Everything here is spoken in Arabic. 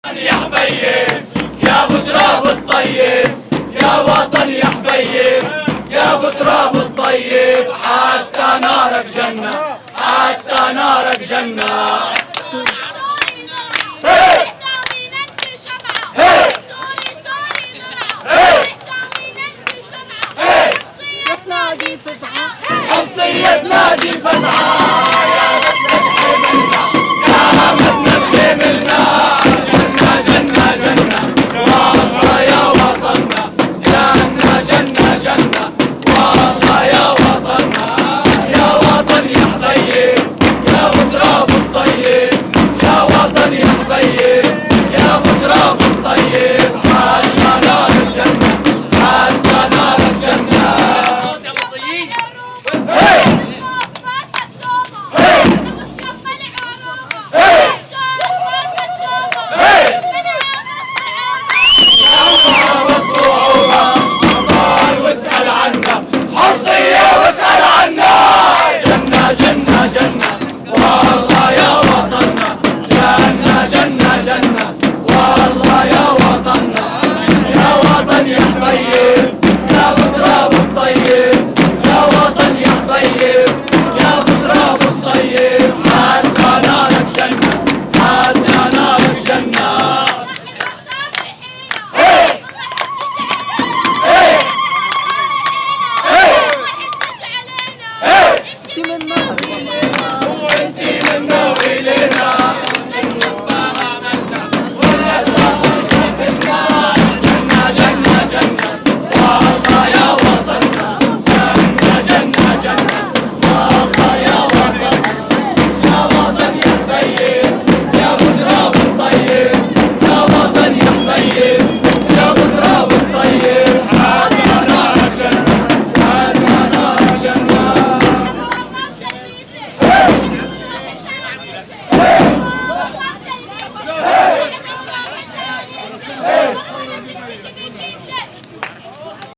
يا حبيب يا ابو تراب الطيب، يا وطن يا حبيب يا ابو تراب الطيب، حتى نارك جنة، حتى نارك جنة. حمصية نادي الفزعة يا مسند حملنا، يا مسند حملنا، جنة جنة جنة والله يا وطننا، جنة جنة جنة والله يا وطننا. يا وطن يا حبيب يا ابو تراب الطيب، يا وطن يا حبيب يا ابو تراب الطيب، حتى نار الجنة، حتى نار الجنة. جنة جنة والله يا وطننا، جنة جنة جنة والله يا وطننا. يا وطن يا حبيب